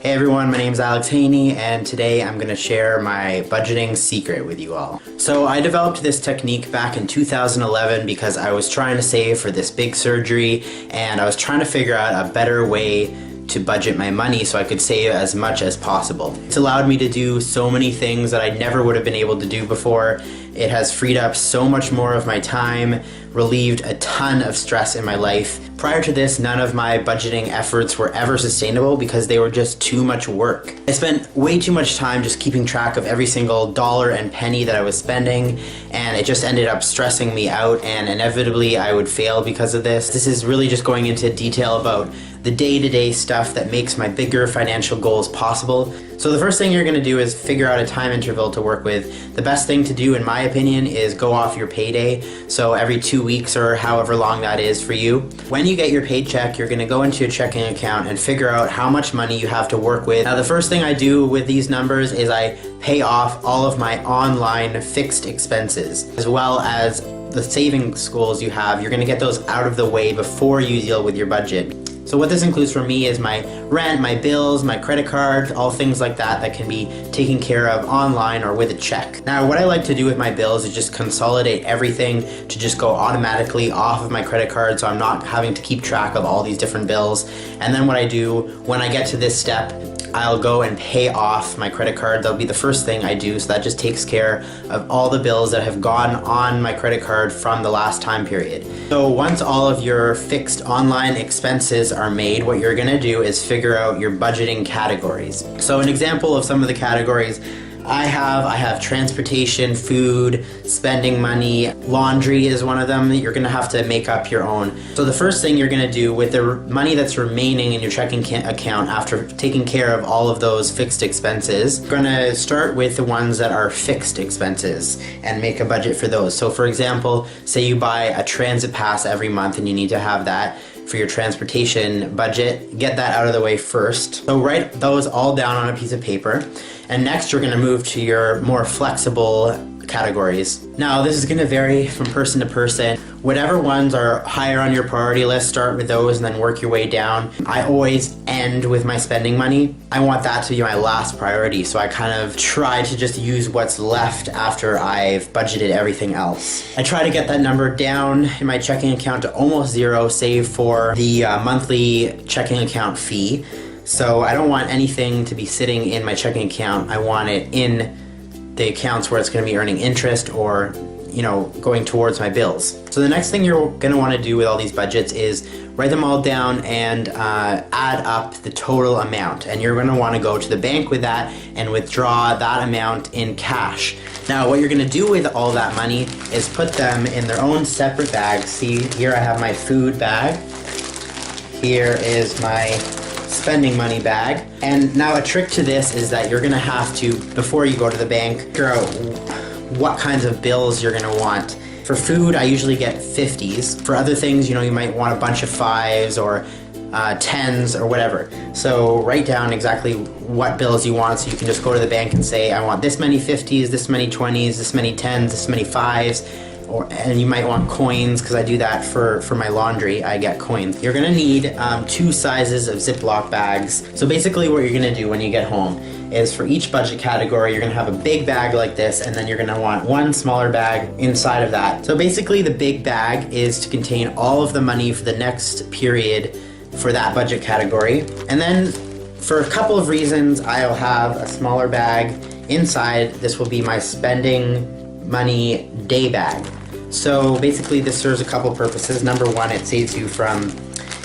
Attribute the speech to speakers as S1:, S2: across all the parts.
S1: Hey everyone, my name is Alex Haney, and today I'm going to share my budgeting secret with you all. So I developed this technique back in 2011 because I was trying to save for this big surgery, and I was trying to figure out a better way to budget my money so I could save as much as possible. It's allowed me to do so many things that I never would have been able to do before. It has freed up so much more of my time, relieved a ton of stress in my life. Prior to this, none of my budgeting efforts were ever sustainable because they were just too much work. I spent way too much time just keeping track of every single dollar and penny that I was spending, and it just ended up stressing me out, and inevitably I would fail because of this. This is really just going into detail about the day-to-day stuff that makes my bigger financial goals possible. So the first thing you're going to do is figure out a time interval to work with. The best thing to do, in my opinion, is go off your payday. So every 2 weeks or however long that is for you. When you get your paycheck, you're going to go into your checking account and figure out how much money you have to work with. Now the first thing I do with these numbers is I pay off all of my online fixed expenses, as well as the savings goals you have. You're going to get those out of the way before you deal with your budget. So what this includes for me is my rent, my bills, my credit card, all things like that can be taken care of online or with a check. Now what I like to do with my bills is just consolidate everything to just go automatically off of my credit card, so I'm not having to keep track of all these different bills. And then what I do when I get to this step, I'll go and pay off my credit card. That'll be the first thing I do, so that just takes care of all the bills that have gone on my credit card from the last time period. So once all of your fixed online expenses are made, what you're gonna do is figure out your budgeting categories. So an example of some of the categories I have transportation, food, spending money, laundry is one of them that you're gonna have to make up your own. So the first thing you're gonna do with the money that's remaining in your checking account after taking care of all of those fixed expenses, you're gonna start with the ones that are fixed expenses and make a budget for those. So for example, say you buy a transit pass every month and you need to have that for your transportation budget, get that out of the way first. So write those all down on a piece of paper. And next you're going to move to your more flexible categories. Now this is going to vary from person to person. Whatever ones are higher on your priority list, start with those and then work your way down. I always end with my spending money. I want that to be my last priority, so I kind of try to just use what's left after I've budgeted everything else. I try to get that number down in my checking account to almost zero, save for the monthly checking account fee. So I don't want anything to be sitting in my checking account. I want it in the accounts where it's going to be earning interest or, going towards my bills. So the next thing you're going to want to do with all these budgets is write them all down and add up the total amount. And you're going to want to go to the bank with that and withdraw that amount in cash. Now what you're going to do with all that money is put them in their own separate bags. See, here I have my food bag. Here is my spending money bag. And now a trick to this is that you're gonna have to, before you go to the bank, figure out what kinds of bills you're gonna want. For food, I usually get 50s. For other things, you might want a bunch of 5s or 10s or whatever. So write down exactly what bills you want, so you can just go to the bank and say, I want this many 50s, this many 20s, this many 10s, this many 5s. And you might want coins, because I do that for my laundry. I get coins. You're gonna need 2 sizes of Ziploc bags. So basically what you're gonna do when you get home is for each budget category, you're gonna have a big bag like this, and then you're gonna want one smaller bag inside of that. So basically the big bag is to contain all of the money for the next period for that budget category. And then for a couple of reasons, I'll have a smaller bag inside. This will be my spending money day bag. So basically this serves a couple purposes. Number one, it saves you from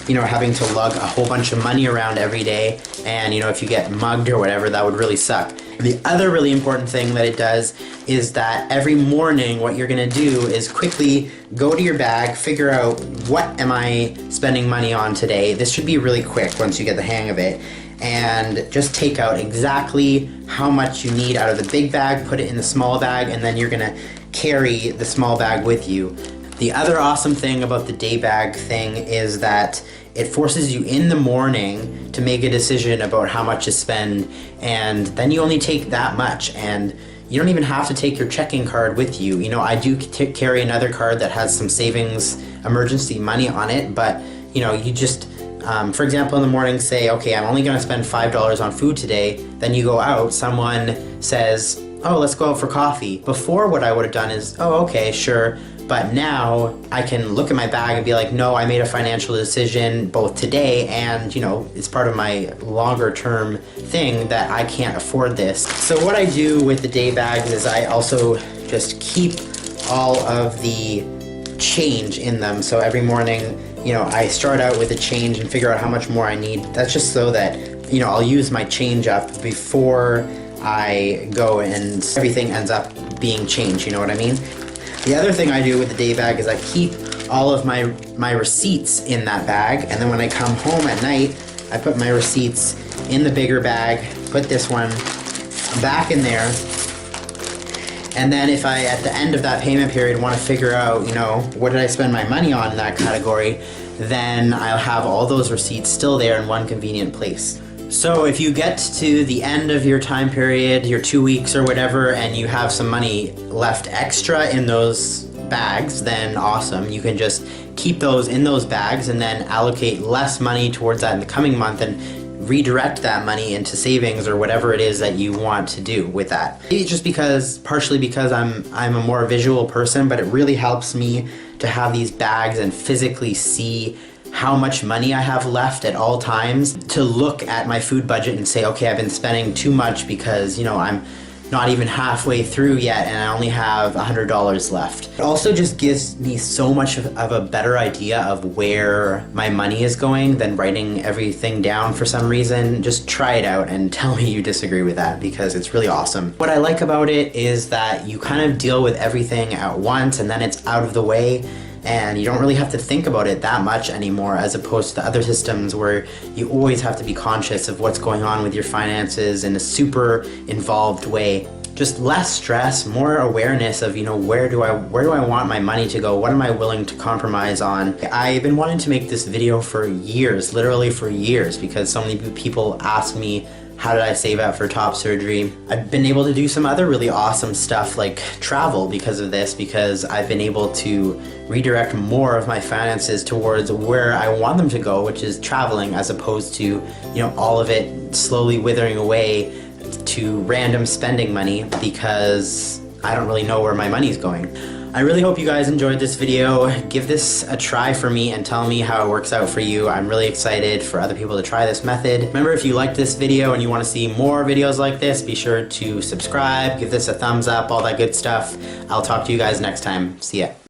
S1: having to lug a whole bunch of money around every day, and if you get mugged or whatever, that would really suck. The other really important thing that it does is that every morning what you're gonna do is quickly go to your bag, figure out what am I spending money on today. This should be really quick once you get the hang of it, and just take out exactly how much you need out of the big bag, put it in the small bag, and then you're gonna carry the small bag with you. The other awesome thing about the day bag thing is that it forces you in the morning to make a decision about how much to spend, and then you only take that much, and you don't even have to take your checking card with you. I do carry another card that has some savings emergency money on it, but you just For example, in the morning, say, okay, I'm only gonna spend $5 on food today. Then you go out, someone says, oh, let's go out for coffee. Before, what I would have done is, oh, okay, sure. But now I can look at my bag and be like, no, I made a financial decision both today and, you know, it's part of my longer term thing that I can't afford this. So what I do with the day bags is I also just keep all of the change in them. So every morning, you know, I start out with a change and figure out how much more I need. That's just so that, you know, I'll use my change up before I go and everything ends up being changed, you know what I mean? The other thing I do with the day bag is I keep all of my receipts in that bag, and then when I come home at night, I put my receipts in the bigger bag, put this one back in there, and then if I, at the end of that payment period, want to figure out, you know, what did I spend my money on in that category, then I'll have all those receipts still there in one convenient place. So if you get to the end of your time period, your 2 weeks or whatever, and you have some money left extra in those bags, then awesome. You can just keep those in those bags and then allocate less money towards that in the coming month and redirect that money into savings or whatever it is that you want to do with that. Maybe just because, partially because I'm a more visual person, but it really helps me to have these bags and physically see how much money I have left at all times, to look at my food budget and say, okay, I've been spending too much because, you know, I'm not even halfway through yet and I only have $100 left. It also just gives me so much of a better idea of where my money is going than writing everything down for some reason. Just try it out and tell me you disagree with that, because it's really awesome. What I like about it is that you kind of deal with everything at once and then it's out of the way, and you don't really have to think about it that much anymore, as opposed to other systems where you always have to be conscious of what's going on with your finances in a super involved way. Just less stress, more awareness of, you know, where do I want my money to go? What am I willing to compromise on? I've been wanting to make this video for years, literally for years, because so many people ask me, how did I save up for top surgery? I've been able to do some other really awesome stuff like travel because of this, because I've been able to redirect more of my finances towards where I want them to go, which is traveling, as opposed to, you know, all of it slowly withering away to random spending money because I don't really know where my money's going. I really hope you guys enjoyed this video. Give this a try for me and tell me how it works out for you. I'm really excited for other people to try this method. Remember, if you liked this video and you want to see more videos like this, be sure to subscribe, give this a thumbs up, all that good stuff. I'll talk to you guys next time. See ya.